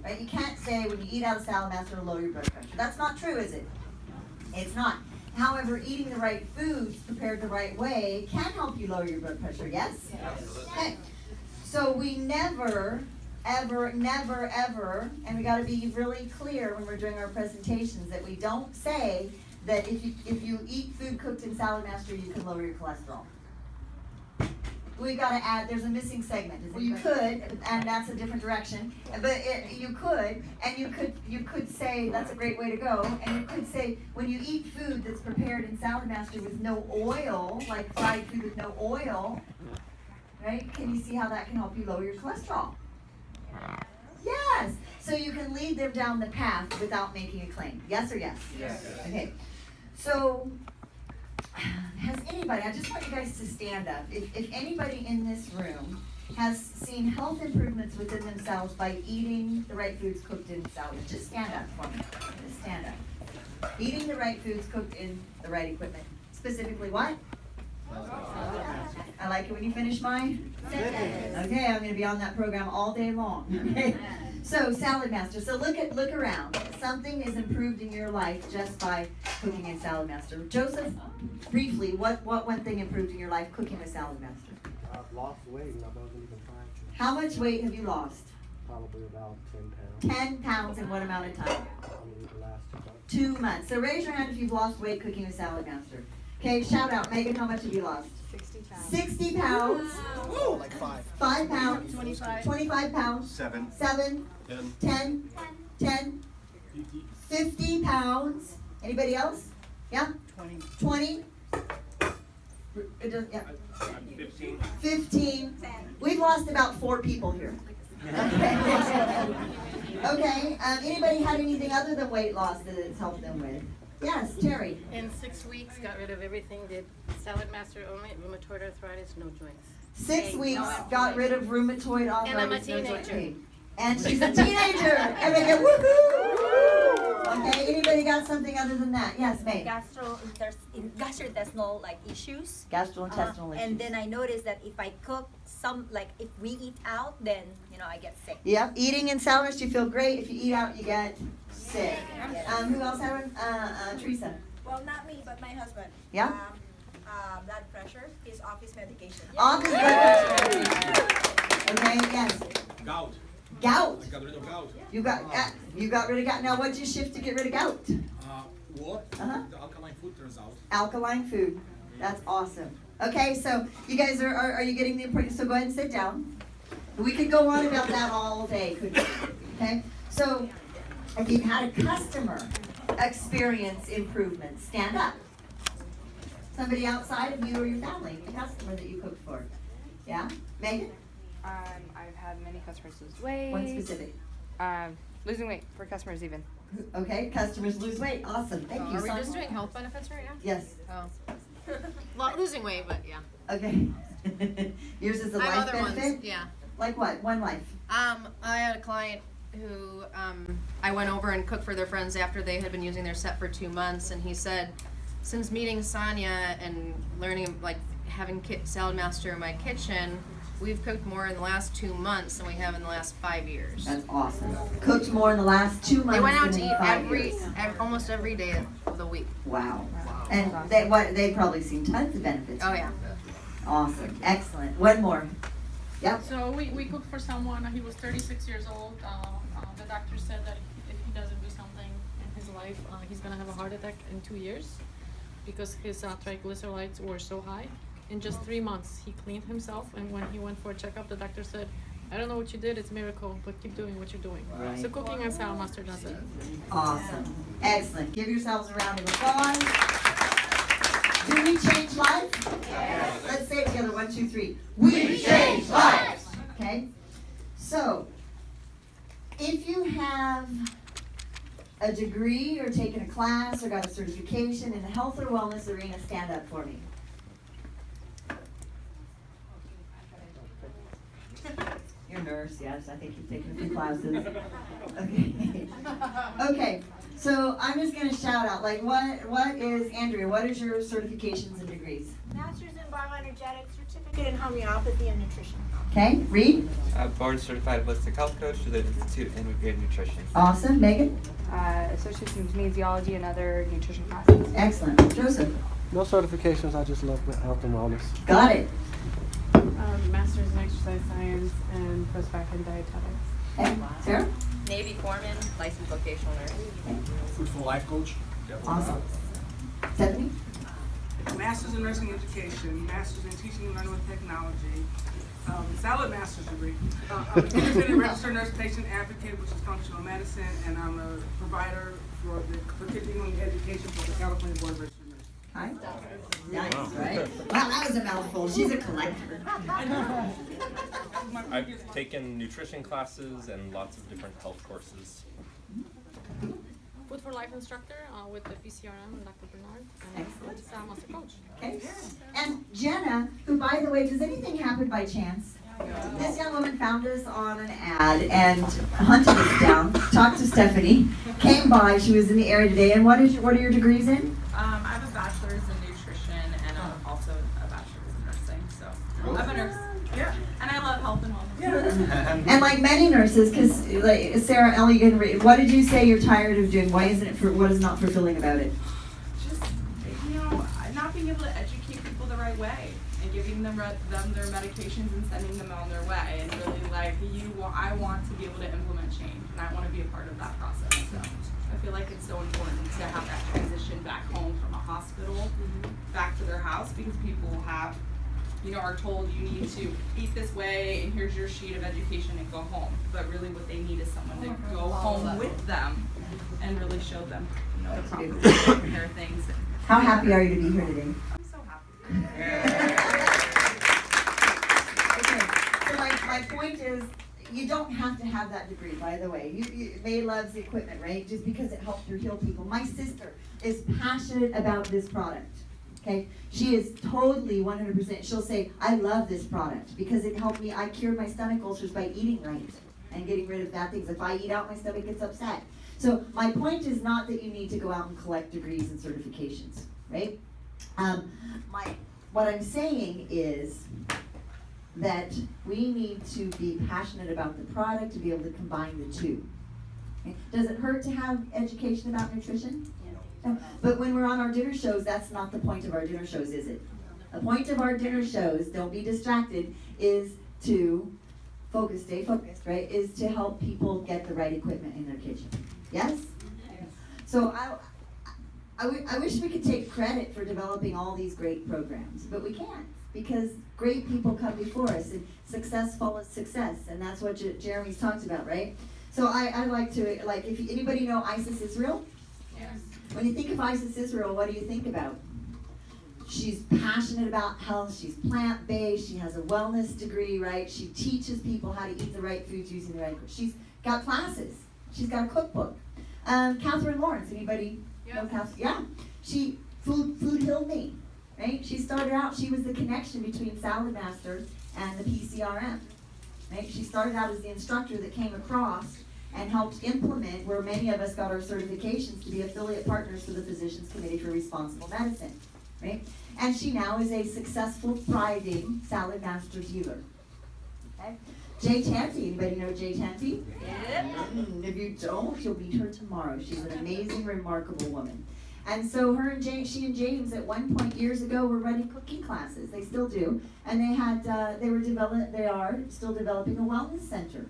right? You can't say when you eat out of Salad Master it'll lower your blood pressure. That's not true, is it? It's not. However, eating the right foods prepared the right way can help you lower your blood pressure, yes? Okay. So we never, ever, and we got to be really clear when we're doing our presentations that we don't say that if you eat food cooked in Salad Master, you can lower your cholesterol. We got to add, there's a missing segment. Well, you could, and that's a different direction, but you could, and you could say that's a great way to go, and you could say when you eat food that's prepared in Salad Master with no oil, like fried food with no oil, right? Can you see how that can help you lower your cholesterol? Yes. So you can lead them down the path without making a claim. Yes or yes? Yes. Okay. So has anybody, I just want you guys to stand up. If anybody in this room has seen health improvements within themselves by eating the right foods cooked in salad, just stand up for me. Just stand up. Eating the right foods cooked in the right equipment. Specifically what? I like it when you finish mine. Okay, I'm going to be on that program all day long. Okay. So Salad Master. So look around. Something is improved in your life just by cooking in Salad Master. Joseph, briefly, what one thing improved in your life cooking with Salad Master? I've lost weight and I wasn't even trying to. How much weight have you lost? Probably about 10 pounds. 10 pounds in what amount of time? I mean, the last 2 months. 2 months. So raise your hand if you've lost weight cooking with Salad Master. Okay, shout out. Megan, how much have you lost? 60 pounds. 60 pounds. Oh, like 5. 5 pounds. 25. 25 pounds. 7. 7. 10. 10. 10. 50 pounds. Anybody else? Yeah? 20. 20. It does, yeah. 15. 15. We've lost about 4 people here. Okay. Okay. Anybody had anything other than weight loss that it's helped them with? Yes, Terry. In 6 weeks, got rid of everything, did Salad Master only, rheumatoid arthritis, no joints. 6 weeks, got rid of rheumatoid arthritis. And I'm a no joint teenager. pain. And she's a teenager. And they go, woohoo! Okay, anybody got something other than that? Yes, May. Gastrointestinal like issues. Gastrointestinal issues. And then I noticed that if I cook if we eat out, then I get sick. Yep, eating in Salad Master, you feel great. If you eat out, you get sick. Yes. Who else had one? Teresa. Well, not me, but my husband. Yeah? Blood pressure is office medication. Office blood pressure. Okay, yes. Gout. Gout. I got rid of gout. You got rid of gout. Now, what'd you shift to get rid of gout? What? Uh-huh. The alkaline food turns out. Alkaline food. That's awesome. Okay, so you guys are you getting the importance? So go ahead and sit down. We could go on about that all day, couldn't we? Okay, so if you've had a customer experience improvement, stand up. Somebody outside of you or your family, a customer that you cooked for. Yeah, Megan? I've had many customers lose weight. One specific. Losing weight for customers even. Okay, customers lose weight. Awesome. Thank you. Are we Sonia? just doing health benefits right now? Yes. Oh. Well, losing weight, but yeah. Okay. Yours is a I have life other benefit? ones, yeah. Like what? One life. I had a client who I went over and cooked for their friends after they had been using their set for 2 months, and he said, since meeting Sonia and learning, like having Salad Master in my kitchen, we've cooked more in the last 2 months than we have in the last 5 years. That's awesome. Cooked more in the last 2 months. They went out than to in eat 5 years. almost every day of the week. Wow. And they've probably seen tons of benefits. Oh yeah. Awesome. Excellent. One more. Yep. So we cooked for someone. He was 36 years old. The doctor said that if he doesn't do something in his life, he's gonna have a heart attack in 2 years because his triglycerides were so high. In just 3 months, he cleaned himself, and when he went for a checkup, the doctor said, "I don't know what you did. It's a miracle, but keep doing what you're doing." Right. So cooking on Salad Master does it. Awesome. Excellent. Give yourselves a round of applause. Do we change lives? Yes. Let's say it together. 1, 2, 3. We change lives. Okay. So, if you have a degree or taken a class or got a certification in the health or wellness arena, stand up for me. You're a nurse, yes. I think you've taken a few classes. Okay. Okay. So I'm just going to shout out, like, what is, Andrea, what is your certifications and degrees? Master's in bioenergetics, certificate in homeopathy and nutrition. Okay, Reed? Board certified holistic health coach through the Institute of Integrated Nutrition. Awesome. Megan? Associates in kinesiology and other nutrition classes. Excellent. Joseph? No certifications, I just love health and wellness. Got it. Master's in exercise science and postbac in dietetics. Okay. Sarah? Navy foreman, licensed vocational nurse. Fruitful life coach. Awesome. Stephanie? Master's in nursing education, master's in teaching and learning with technology, salad master's degree, independent registered nurse patient advocate, which is functional medicine, and I'm a provider for continuing education for the California Board of Registered Nurses. Hi. Nice, right? Wow, that was a mouthful. She's a collector. I've taken nutrition classes and lots of different health courses. Food for Life instructor with the PCRM, Dr. Bernard, and Excellent. master coach. Okay. And Jenna, who, by the way, does anything happen by chance? This young woman found us on an ad and hunted us down, talked to Stephanie, came by, she was in the area today, and what are your degrees in? I have a bachelor's in nutrition and also a bachelor's in nursing, so I'm a nurse. Yeah. And I love health and wellness. And like many nurses, because like Sarah Elligan, what did you say you're tired of doing? Why isn't it what is not fulfilling about it? Just, not being able to educate people the right way and giving them their medications and sending them on their way, and really I want to be able to implement change, and I want to be a part of that process. So I feel like it's so important to have that transition back home from a hospital back to their house, because people are told you need to eat this way and here's your sheet of education and go home. But really what they need is someone to go home with them and really show them the proper way to prepare things. How happy are you to be here today? I'm so happy. Okay, so my point is, you don't have to have that degree, by the way. May loves the equipment, right? Just because it helps her heal people. My sister is passionate about this product. Okay, she is totally 100%. She'll say, I love this product because it helped me. I cured my stomach ulcers by eating right and getting rid of bad things. If I eat out, my stomach gets upset. So my point is not that you need to go out and collect degrees and certifications, right? What I'm saying is that we need to be passionate about the product to be able to combine the two. Okay? Does it hurt to have education about nutrition? But when we're on our dinner shows, that's not the point of our dinner shows, is it? The point of our dinner shows, don't be distracted, is to focus, stay focused, right? Is to help people get the right equipment in their kitchen. Yes? So I wish we could take credit for developing all these great programs, but we can't, because great people come before us, and success follows success, and that's what Jeremy's talked about, right? So I'd like to, if anybody know ISIS Israel? When you think of ISIS Israel, what do you think about? She's passionate about health, she's plant-based, she has a wellness degree, right? She teaches people how to eat the right foods using the right, she's got classes, she's got a cookbook. Catherine Lawrence, anybody know Catherine? Yeah, Food healed me, right? She started out, she was the connection between Salad Masters and the PCRM, right? She started out as the instructor that came across and helped implement where many of us got our certifications to be affiliate partners for the Physicians Committee for Responsible Medicine, right? And she now is a successful, thriving Salad Masters healer. Okay? Jay Tanty, anybody know Jay Tanty? Yep. If you don't, you'll meet her tomorrow. She's an amazing, remarkable woman. And so she and James at one point years ago were running cooking classes. They still do. And they are still developing a wellness center,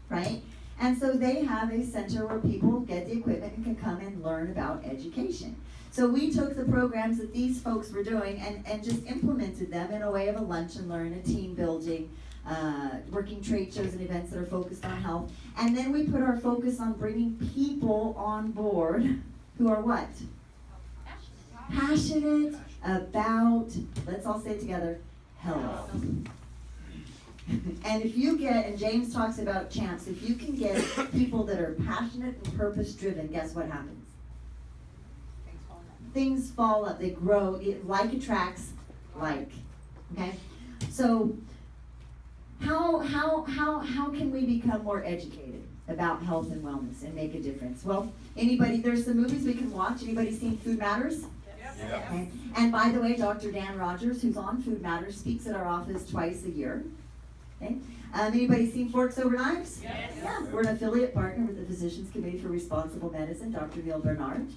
right? And so they have a center where people get the equipment and can come and learn about education. So we took the programs that these folks were doing and just implemented them in a way of a lunch and learn, a team building, working trade shows and events that are focused on health. And then we put our focus on bringing people on board who are what? Passionate about, let's all say it together, health. And if you get, and James talks about champs, if you can get people that are passionate and purpose-driven, guess what happens? Things fall up, they grow, like attracts like, okay? So, how can we become more educated about health and wellness and make a difference? Well, there's some movies we can watch. Anybody seen Food Matters? Yeah. Okay. And by the way, Dr. Dan Rogers, who's on Food Matters, speaks at our office twice a year. Okay. Anybody seen Forks Over Knives? Yes. Yeah, we're an affiliate partner with the Physicians Committee for Responsible Medicine, Dr. Neil Bernard.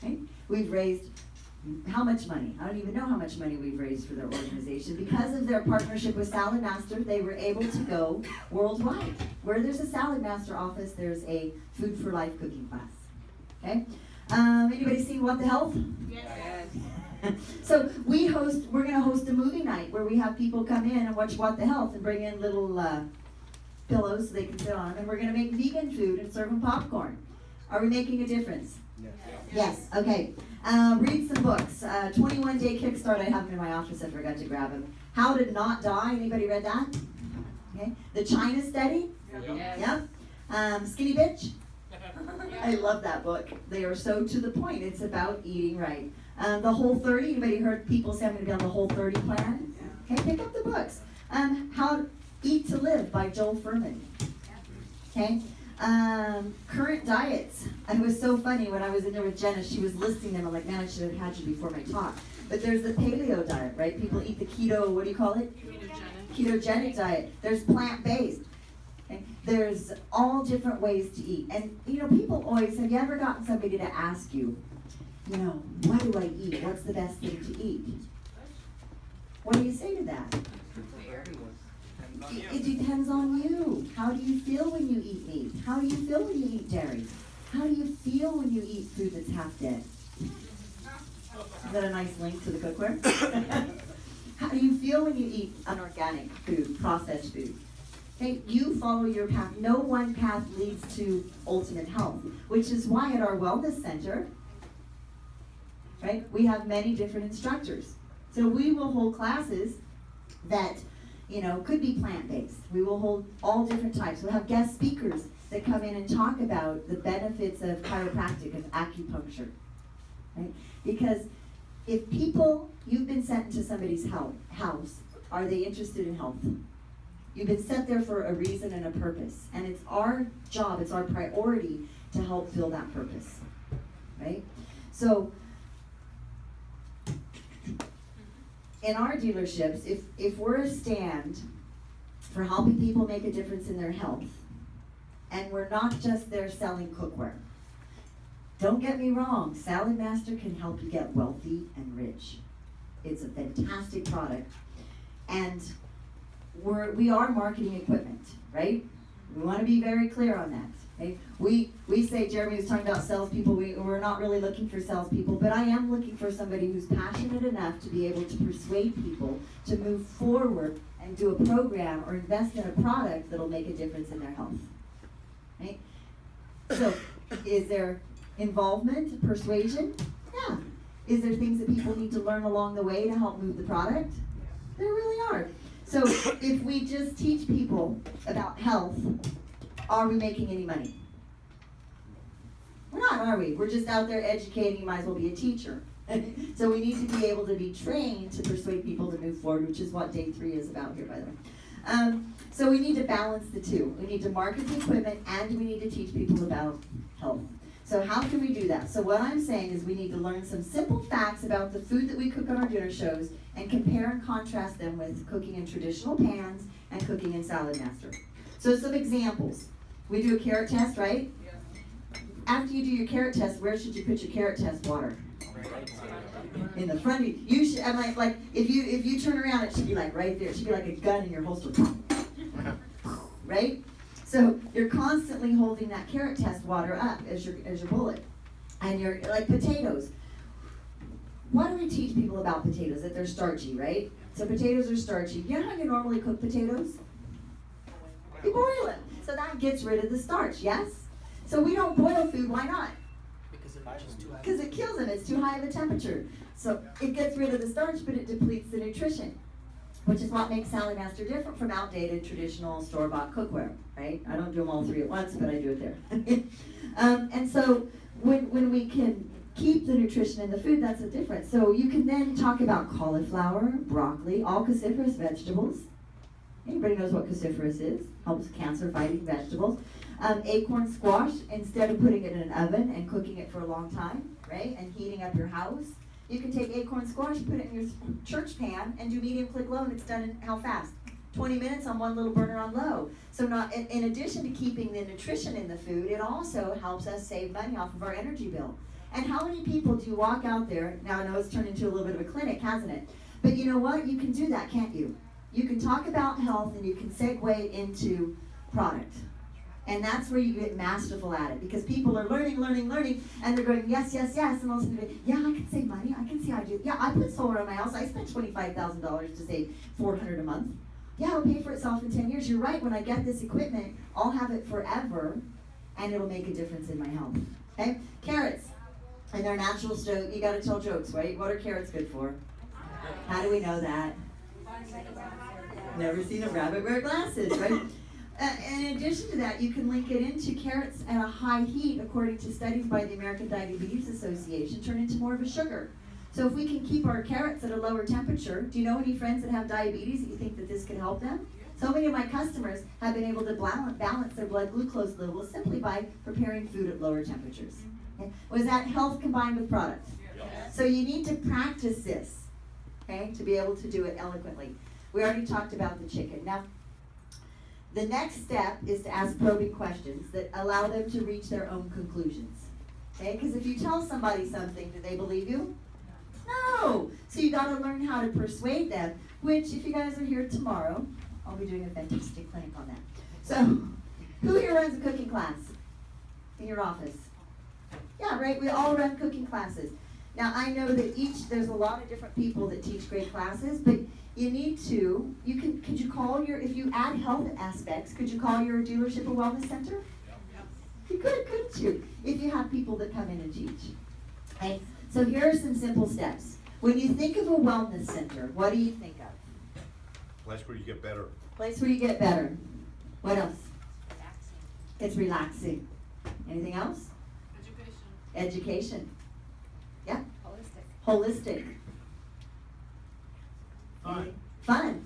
Okay. We've raised how much money? I don't even know how much money we've raised for their organization. Because of their partnership with Salad Master, they were able to go worldwide. Where there's a Salad Master office, there's a Food for Life cooking class. Okay? Anybody seen What the Health? Yes. So we're going to host a movie night where we have people come in and watch What the Health and bring in little pillows so they can sit on them. And we're going to make vegan food and serve them popcorn. Are we making a difference? Yes. Okay. Read some books. 21-day Kickstart. I have them in my office. I forgot to grab them. How to Not Die. Anybody read that? Okay. The China Study. Yep. Skinny Bitch. I love that book. They are so to the point. It's about eating right. The Whole 30. Anybody heard people say I'm going to be on the Whole 30 plan? Okay. Pick up the books. How to Eat to Live by Joel Furman. Okay. Current diets. It was so funny when I was in there with Jenna, she was listing them. I'm like, man, I should have had you before my talk. But there's the paleo diet, right? People eat the keto, what do you call it? Ketogenic diet. There's plant-based. Okay? There's all different ways to eat. And, people always, have you ever gotten somebody to ask you, what do I eat? What's the best thing to eat? What do you say to that? It depends on you. How do you feel when you eat meat? How do you feel when you eat dairy? How do you feel when you eat food that's half dead? Is that a nice link to the cookware? How do you feel when you eat unorganic food, processed food? Okay, you follow your path. No one path leads to ultimate health, which is why at our wellness center, right, we have many different instructors. So we will hold classes that could be plant-based. We will hold all different types. We'll have guest speakers that come in and talk about the benefits of chiropractic, of acupuncture, right? Because if you've been sent into somebody's house, are they interested in health? You've been sent there for a reason and a purpose. And it's our job, it's our priority to help fill that purpose, right? So, in our dealerships, if we're a stand for helping people make a difference in their health, and we're not just there selling cookware, don't get me wrong, Salad Master can help you get wealthy and rich. It's a fantastic product. And we are marketing equipment, right? We want to be very clear on that. Okay? We say, Jeremy was talking about salespeople, we're not really looking for salespeople, but I am looking for somebody who's passionate enough to be able to persuade people to move forward and do a program or invest in a product that'll make a difference in their health. Right? So, is there involvement, persuasion? Yeah. Is there things that people need to learn along the way to help move the product? There really are. So, if we just teach people about health, are we making any money? We're not, are we? We're just out there educating, you might as well be a teacher. So we need to be able to be trained to persuade people to move forward, which is what day 3 is about here, by the way. So we need to balance the two. We need to market the equipment and we need to teach people about health. So how can we do that? So what I'm saying is we need to learn some simple facts about the food that we cook on our dinner shows and compare and contrast them with cooking in traditional pans and cooking in Salad Master. So some examples. We do a carrot test, right? Yeah. After you do your carrot test, where should you put your carrot test water? In the front. You should. I'm like if you turn around, it should be like right there. It should be like a gun in your holster. Right? So you're constantly holding that carrot test water up as your bullet, and you're like potatoes. Why do we teach people about potatoes? That they're starchy, right? So potatoes are starchy. You know how you normally cook potatoes? You boil them. So that gets rid of the starch, yes? So we don't boil food, why not? Because it kills them, it's too high of a temperature. So it gets rid of the starch, but it depletes the nutrition, which is what makes Salad Master different from outdated traditional store-bought cookware, right? I don't do them all 3 at once, but I do it there. And so when we can keep the nutrition in the food, that's the difference. So you can then talk about cauliflower, broccoli, all cruciferous vegetables. Anybody knows what cruciferous is? Helps cancer-fighting vegetables. Acorn squash, instead of putting it in an oven and cooking it for a long time, right, and heating up your house, you can take acorn squash, put it in your church pan, and do medium click low, and it's done in how fast? 20 minutes on one little burner on low. So not in addition to keeping the nutrition in the food, it also helps us save money off of our energy bill. And how many people do you walk out there, now I know it's turned into a little bit of a clinic, hasn't it? But you know what? You can do that, can't you? You can talk about health and you can segue it into product. And that's where you get masterful at it, because people are learning, and they're going, yes, yes, yes, and all of a sudden, yeah, I can save money, I can see I do. Yeah, I put solar on my house, I spent $25,000 to save $400 a month. Yeah, it'll pay for itself in 10 years. You're right, when I get this equipment, I'll have it forever, and it'll make a difference in my health. Okay? Carrots, and they're natural stove. You gotta tell jokes, right? What are carrots good for? How do we know that? Never seen a rabbit wear glasses, right? In addition to that, you can link it into carrots at a high heat, according to studies by the American Diabetes Association, turn into more of a sugar. So if we can keep our carrots at a lower temperature, do you know any friends that have diabetes that you think that this could help them? So many of my customers have been able to balance their blood glucose levels simply by preparing food at lower temperatures. Okay? Was that health combined with product? Yes. So you need to practice this, okay, to be able to do it eloquently. We already talked about the chicken. Now, the next step is to ask probing questions that allow them to reach their own conclusions. Okay? Because if you tell somebody something, do they believe you? No! So you got to learn how to persuade them, which if you guys are here tomorrow, I'll be doing a fantastic clinic on that. So, who here runs a cooking class in your office? Yeah, right? We all run cooking classes. Now, I know that there's a lot of different people that teach great classes, but you need to, could you call if you add health aspects, could you call your dealership a wellness center? You could, couldn't you? If you have people that come in and teach. Okay? So here are some simple steps. When you think of a wellness center, what do you think of? Place where you get better. Place where you get better. What else? Relaxing. It's relaxing. Anything else? Education. Yeah? Holistic. Fun. Fun.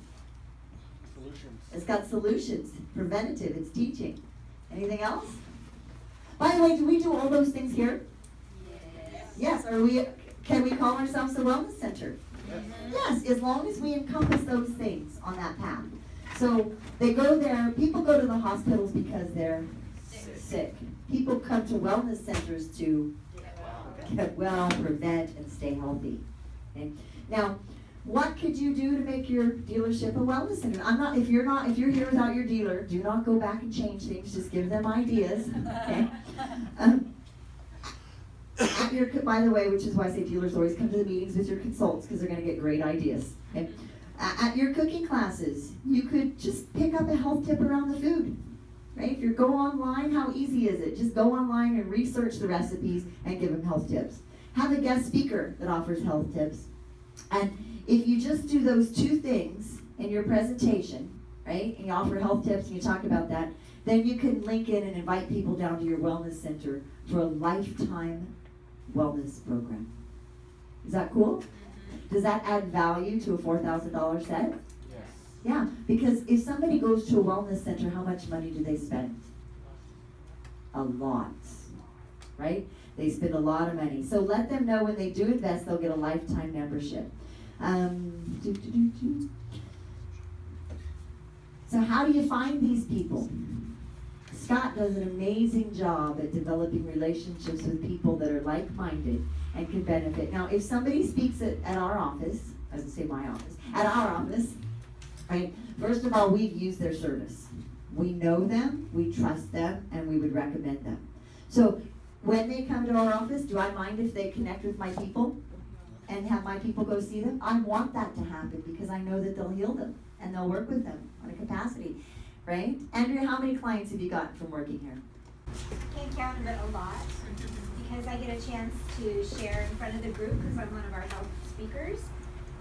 Solutions. It's got solutions. Preventative. It's teaching. Anything else? By the way, do we do all those things here? Yes. Can we call ourselves a wellness center? Yes, as long as we encompass those things on that path. So they go there, people go to the hospitals because they're sick. People come to wellness centers to get well, prevent, and stay healthy. Okay? Now, what could you do to make your dealership a wellness center? If you're here without your dealer, do not go back and change things, just give them ideas. Okay? By the way, which is why I say dealers always come to the meetings with your consultants, because they're going to get great ideas. Okay? At your cooking classes, you could just pick up a health tip around the food. Right? If you go online, how easy is it? Just go online and research the recipes and give them health tips. Have a guest speaker that offers health tips. And if you just do those two things in your presentation, right, and you offer health tips and you talk about that, then you can link in and invite people down to your wellness center for a lifetime wellness program. Is that cool? Does that add value to a $4,000 set? Yes. Yeah, because if somebody goes to a wellness center, how much money do they spend? A lot, right? They spend a lot of money. So let them know when they do invest, they'll get a lifetime membership. So how do you find these people? Scott does an amazing job at developing relationships with people that are like-minded and can benefit. Now, if somebody speaks at our office, I was going to say my office, at our office, right, first of all, we've used their service. We know them, we trust them, and we would recommend them. So when they come to our office, do I mind if they connect with my people and have my people go see them? I want that to happen because I know that they'll heal them and they'll work with them on a capacity, right? Andrea, how many clients have you gotten from working here? Can't count it a lot because I get a chance to share in front of the group because I'm one of our health speakers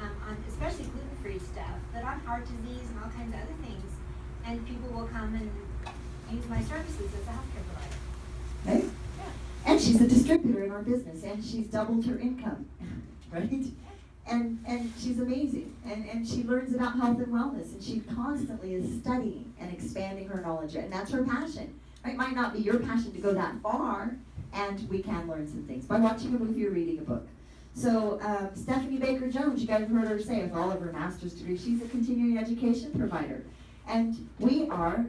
on especially gluten-free stuff, but on heart disease and all kinds of other things. And people will come and use my services as a healthcare provider. Right? Yeah. And she's a distributor in our business, and she's doubled her income, right? And she's amazing, and she learns about health and wellness, and she constantly is studying and expanding her knowledge, and that's her passion. Right? It might not be your passion to go that far, and we can learn some things by watching a movie or reading a book. So Stephanie Baker Jones, you guys have heard her say with all of her master's degree, she's a continuing education provider. And we are,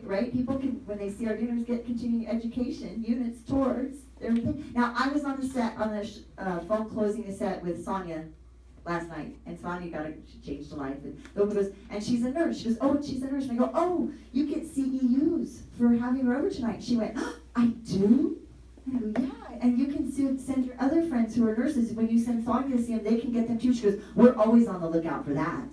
right? People can, when they see our dinners, get continuing education units towards everything. Now, I was on the set, on the phone closing the set with Sonia last night, and Sonia she changed her life. And the woman goes, and she's a nurse. She goes, oh, she's a nurse. And I go, oh, you get CEUs for having her over tonight. She went, oh, I do? I go, yeah. And you can send your other friends who are nurses. When you send Sonia to see them, they can get them too. She goes, we're always on the lookout for that.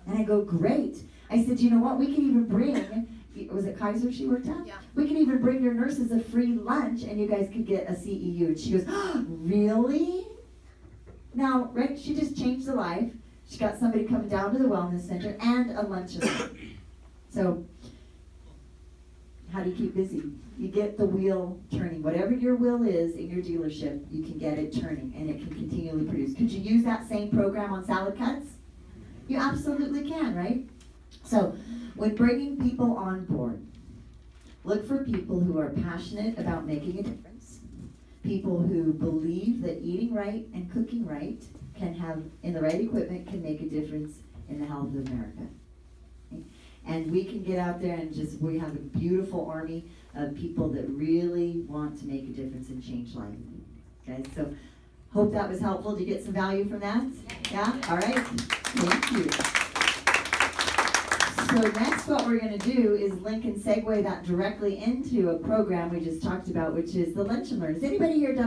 And I go, great. I said, you know what? We can even bring, was it Kaiser she worked at? Yeah. We can even bring your nurses a free lunch and you guys could get a CEU. And she goes, oh, really? Now, right, she just changed the life. She got somebody coming down to the wellness center and a lunch and learn. So, how do you keep busy? You get the wheel turning. Whatever your wheel is in your dealership, you can get it turning and it can continually produce. Could you use that same program on Salad Cuts? You absolutely can, right? So, when bringing people on board, look for people who are passionate about making a difference, people who believe that eating right and cooking right can have, in the right equipment, can make a difference in the health of America. Okay? And we can get out there and we have a beautiful army of people that really want to make a difference and change life. Okay, so hope that was helpful. Did you get some value from that? Yeah? All right. Thank you. So next what we're going to do is link and segue that directly into a program we just talked about, which is the Lunch and Learn. Has anybody here done